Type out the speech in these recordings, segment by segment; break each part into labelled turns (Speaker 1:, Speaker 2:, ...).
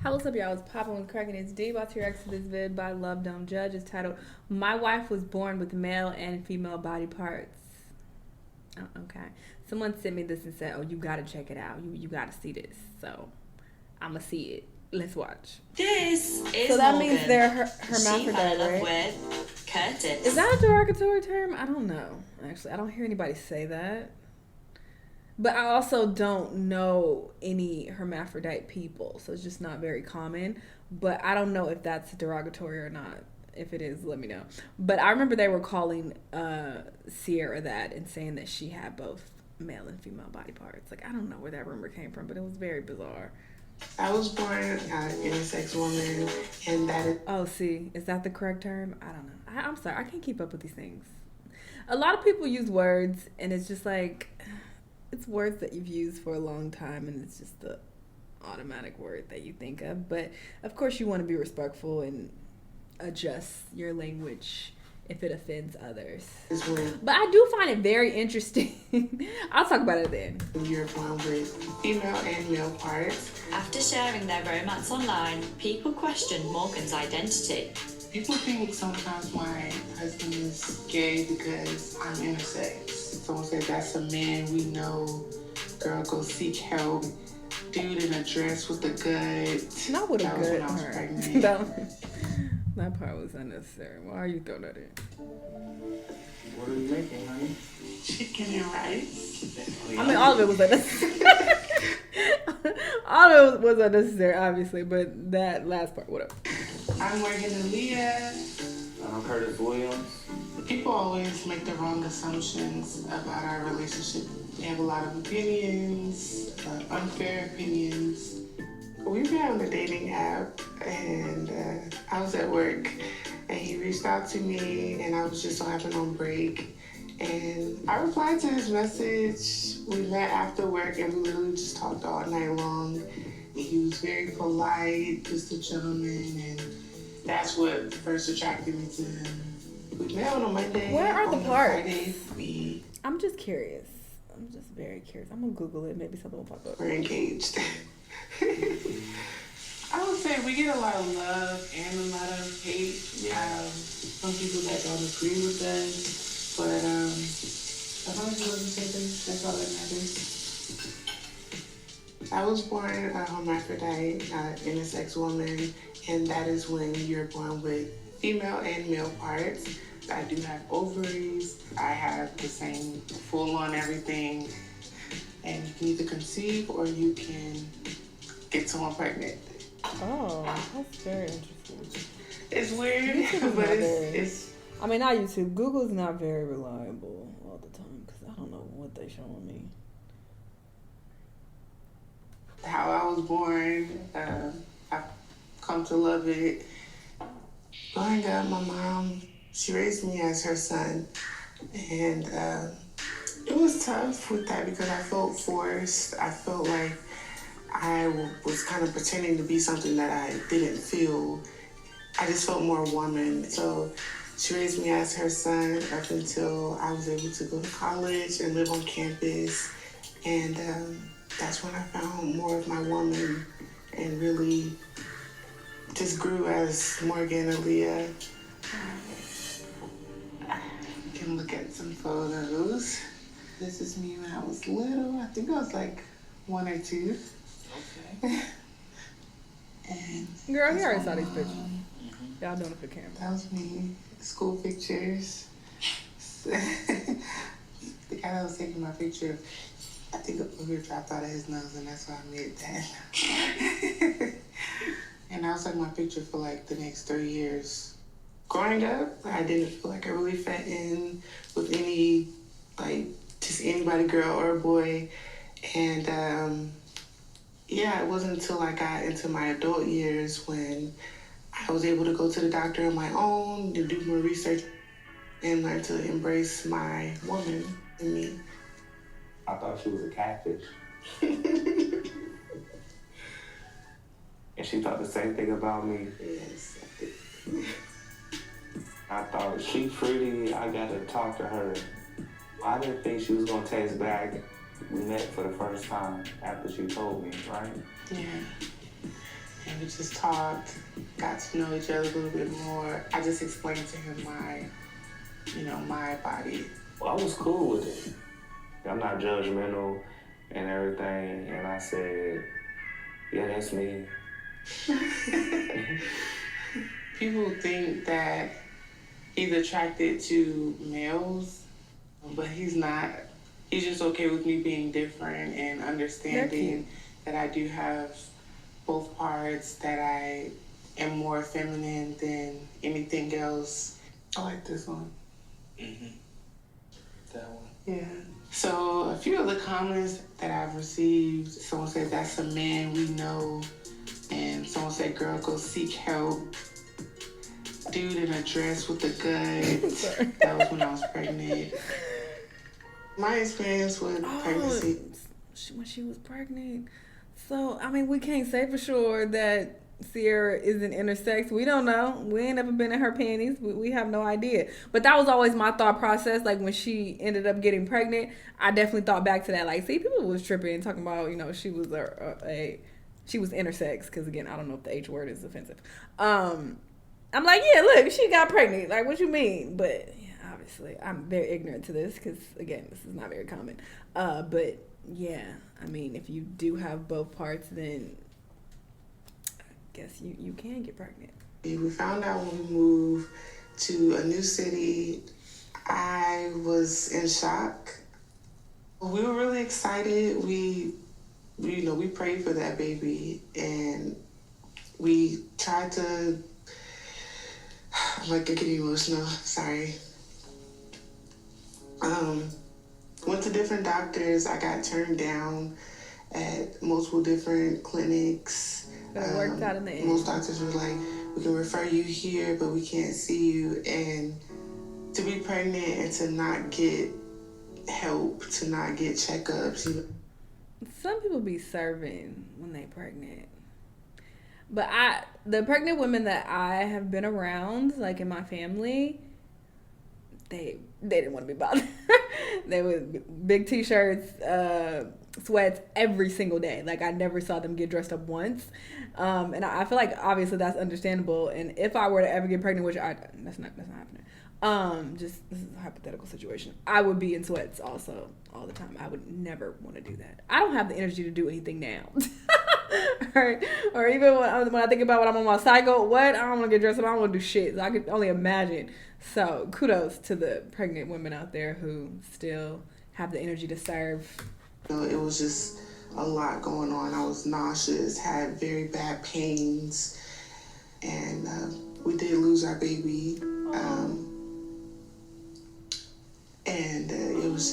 Speaker 1: Hey, what's up, y'all? It's Poppin' with Cracking. It's D. About to react to this vid by Love Dumb Judge. It's titled "My Wife Was Born with Male and Female Body Parts." Oh, okay. Someone sent me this and said, "Oh, you gotta check it out. You gotta see this." So I'ma see it. Let's watch.
Speaker 2: This is
Speaker 1: So that
Speaker 2: Morgan.
Speaker 1: means they're
Speaker 2: She fell in
Speaker 1: hermaphrodite,
Speaker 2: love
Speaker 1: right?
Speaker 2: with Curtis.
Speaker 1: Is that a derogatory term? I don't know. Actually, I don't hear anybody say that. But I also don't know any hermaphrodite people, so it's just not very common. But I don't know if that's derogatory or not. If it is, let me know. But I remember they were calling Sierra that and saying that she had both male and female body parts. Like, I don't know where that rumor came from, but it was very bizarre.
Speaker 3: I was born an intersex woman, and that is...
Speaker 1: Oh, see, is that the correct term? I don't know. I'm sorry, I can't keep up with these things. A lot of people use words, and it's just like, it's words that you've used for a long time, and it's just the automatic word that you think of. But of course, you want to be respectful and adjust your language if it offends others. But I do find it very interesting. I'll talk about it at the end.
Speaker 3: You're born with female and male parts.
Speaker 2: After sharing their romance online, people questioned Morgan's identity.
Speaker 3: People think sometimes my husband is gay because I'm intersex. Someone said that's a man we know. Girl, go seek help. Dude in a dress with the gut.
Speaker 1: Not with a gut.
Speaker 3: That was when I was pregnant.
Speaker 1: That part was unnecessary. Why are you throwing that in?
Speaker 4: What are you making, honey?
Speaker 3: Chicken and rice.
Speaker 1: I mean, all of it was unnecessary. All of it was unnecessary, obviously, but that last part, whatever.
Speaker 3: I'm Morgan Aaliyah.
Speaker 4: I'm Curtis Williams.
Speaker 3: People always make the wrong assumptions about our relationship. They have a lot of opinions, unfair opinions. We met on a dating app, and I was at work, and he reached out to me, and I was just so happened on break. And I replied to his message. We met after work, and we literally just talked all night long. He was very polite, just a gentleman, and that's what first attracted me to him. We met on a Monday.
Speaker 1: Where are the
Speaker 3: on
Speaker 1: parts?
Speaker 3: Friday,
Speaker 1: I'm just curious. I'm just very curious. I'm gonna Google it. Maybe something will pop up.
Speaker 3: we're engaged. I would say we get a lot of love and a lot of hate. Some people that don't agree with us, but as long as you love each other, that's all that matters. I was born a hermaphrodite, intersex woman, and that is when you're born with female and male parts. I do have ovaries. I have the same full-on everything, and you can either conceive or you can get someone pregnant.
Speaker 1: Oh, that's very interesting.
Speaker 3: It's weird,
Speaker 1: YouTube is
Speaker 3: but
Speaker 1: not
Speaker 3: it's
Speaker 1: I mean, not YouTube. Google's not very reliable all the time because I don't know what they're showing me.
Speaker 3: how I was born. I've come to love it. Growing up, my mom, she raised me as her son, and it was tough with that because I felt forced. I felt like I was kind of pretending to be something that I didn't feel. I just felt more woman. So she raised me as her son up until I was able to go to college and live on campus. And that's when I found more of my woman and really just grew as Morgan Aaliyah. You can look at some photos. This is me when I was little. I think I was like 1 or 2.
Speaker 4: Okay.
Speaker 3: And
Speaker 1: Girl, he already saw these pictures. Y'all doing it for camera.
Speaker 3: that was me. School pictures. The guy that was taking my picture, I think a booger dropped out of his nose, and that's why I made that. And that was like my picture for like the next 3 years. Growing up, I didn't feel like I really fit in with any, like, just anybody, girl or boy. And yeah, it wasn't until I got into my adult years when I was able to go to the doctor on my own to do more research and learn to embrace my woman in me.
Speaker 4: I thought she was a catfish. And she thought the same thing about me.
Speaker 3: Yes.
Speaker 4: I thought, she pretty, I gotta talk to her. I didn't think she was gonna text back. We met for the first time after she told me, right?
Speaker 3: Yeah. and we just talked, got to know each other a little bit more. I just explained to him my body.
Speaker 4: Well, I was cool with it. I'm not judgmental and everything, and I said, yeah, that's me.
Speaker 3: People think that he's attracted to males, but he's not. He's just okay with me being different and understanding that I do have both parts, that I am more feminine than anything else. I like this one.
Speaker 4: Mm-hmm. That one.
Speaker 3: Yeah. So a few of the comments that I've received, someone said, that's a man we know. And someone said, girl, go seek help. Dude in a dress with a gun. That was when I was pregnant. My experience with pregnancy.
Speaker 1: When she was pregnant. So, I mean, we can't say for sure that Sierra isn't intersex. We don't know. We ain't never been in her panties. We have no idea. But that was always my thought process. Like, when she ended up getting pregnant, I definitely thought back to that. Like, see, people was tripping, talking about, she was she was intersex. Because, again, I don't know if the H word is offensive. I'm like, yeah, look, she got pregnant. Like, what you mean? But, yeah, obviously, I'm very ignorant to this. Because, again, this is not very common. But, yeah, I mean, if you do have both parts, then guess you can get pregnant.
Speaker 3: We found out when we moved to a new city. I was in shock. We were really excited. We prayed for that baby, and we tried to. I'm like getting emotional. Sorry. Went to different doctors. I got turned down at multiple different clinics.
Speaker 1: But it worked out in the end.
Speaker 3: Most doctors were like, we can refer you here, but we can't see you. And to be pregnant and to not get help, to not get checkups.
Speaker 1: Some people be serving when they pregnant. But the pregnant women that I have been around, like in my family, they didn't want to be bothered. They would big t-shirts, sweats every single day. Like, I never saw them get dressed up once. And I feel like obviously that's understandable. And if I were to ever get pregnant, which that's not happening. Just this is a hypothetical situation. I would be in sweats also all the time. I would never want to do that. I don't have the energy to do anything now. or even when I think about when I'm on my cycle, I don't want to get dressed up. I don't want to do shit. So I could only imagine. So kudos to the pregnant women out there who still have the energy to serve.
Speaker 3: It was just a lot going on. I was nauseous, had very bad pains, and we did lose our baby. And it was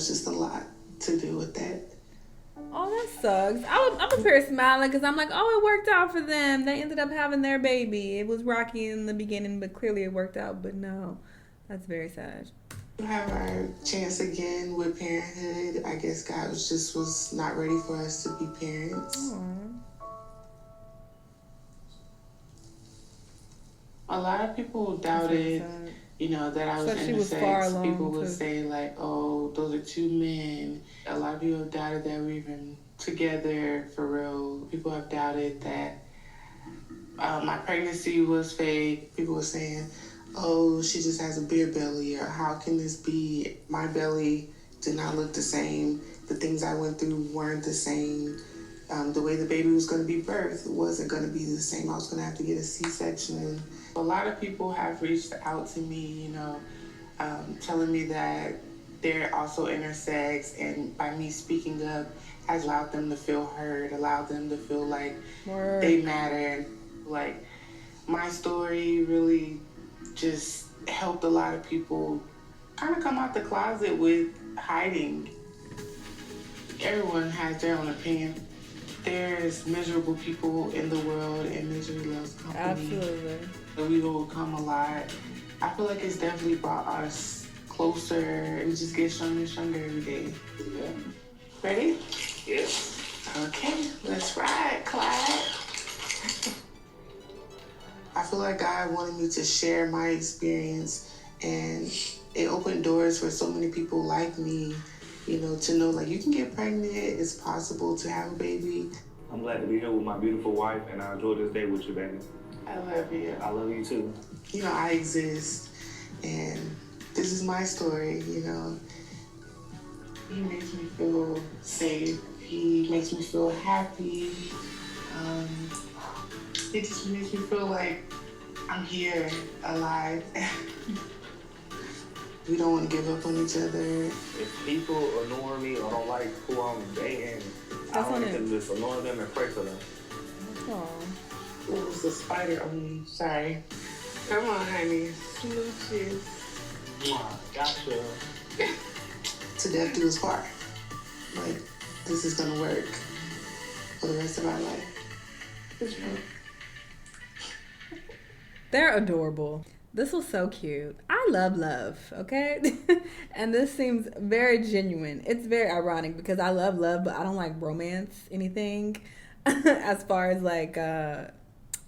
Speaker 3: just a lot to do with that.
Speaker 1: Oh, that sucks. I'm up here smiling because I'm like, oh, it worked out for them. They ended up having their baby. It was rocky in the beginning, but clearly it worked out. But no, that's very sad.
Speaker 3: We have our chance again with parenthood. I guess God was not ready for us to be parents.
Speaker 1: Aww.
Speaker 3: A lot of people doubted, that I was intersex. People would say like, oh, those are two men. A lot of people doubted that we're even together for real. People have doubted that my pregnancy was fake. People were saying, oh, she just has a beer belly, or how can this be? My belly did not look the same. The things I went through weren't the same. The way the baby was going to be birthed wasn't going to be the same. I was going to have to get a C-section. A lot of people have reached out to me, telling me that they're also intersex, and by me speaking up has allowed them to feel heard, allowed them to feel like they matter. Like, my story really just helped a lot of people kind of come out the closet with hiding. Everyone has their own opinion. There's miserable people in the world, and misery loves company.
Speaker 1: Absolutely.
Speaker 3: We've overcome a lot. I feel like it's definitely brought us closer, and we just get stronger and stronger every day. Yeah. Ready?
Speaker 4: Yeah.
Speaker 3: Okay, let's ride, Clyde. I feel like God wanted me to share my experience, and it opened doors for so many people like me, to know like you can get pregnant, it's possible to have a baby.
Speaker 4: I'm glad to be here with my beautiful wife, and I enjoy this day with you, baby.
Speaker 3: I love you.
Speaker 4: I love you too.
Speaker 3: You know, I exist, and this is my story, He makes me feel safe. He makes me feel happy. It just makes me feel like I'm here, alive. We don't want to give up on each other.
Speaker 4: If people ignore me or don't like who I'm dating, I want to just ignore them and pray for them.
Speaker 1: Aww.
Speaker 3: It was the spider on me. Sorry. Come on, honey. Smooches.
Speaker 4: Gotcha.
Speaker 3: To death do us part. Like, this is gonna work for the rest of our life.
Speaker 1: They're adorable. This was so cute. I love, okay? And this seems very genuine. It's very ironic because I love love, but I don't like romance anything as far as like on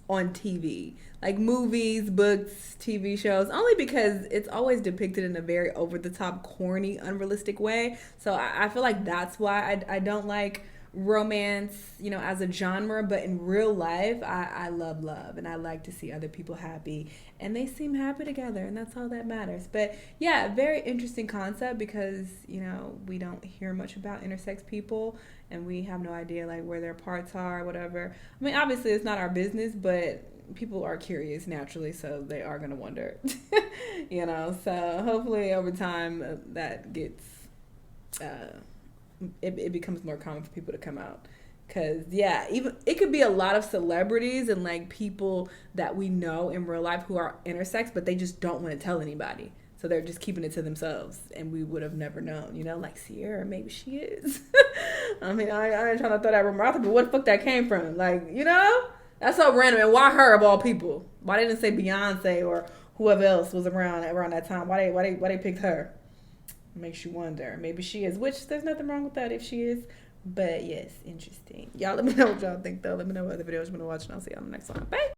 Speaker 1: TV. Like movies, books, TV shows, only because it's always depicted in a very over-the-top, corny, unrealistic way. So I feel like that's why I don't like romance, as a genre. But in real life, I love love, and I like to see other people happy, and they seem happy together, and that's all that matters. But yeah, very interesting concept because, we don't hear much about intersex people, and we have no idea like where their parts are or whatever. I mean, obviously it's not our business, but people are curious naturally, so they are going to wonder, so hopefully over time that gets, it becomes more common for people to come out. Because, yeah, even it could be a lot of celebrities and, like, people that we know in real life who are intersex, but they just don't want to tell anybody. So they're just keeping it to themselves, and we would have never known, like Sierra, maybe she is. I mean, I ain't trying to throw that rumor out there, but where the fuck that came from? Like, that's so random. And why her of all people? Why they didn't say Beyonce or whoever else was around that time? Why they picked her? Makes you wonder. Maybe she is, which there's nothing wrong with that if she is. But yes, interesting. Y'all let me know what y'all think though. Let me know what other videos you want to watch, and I'll see y'all on the next one. Bye.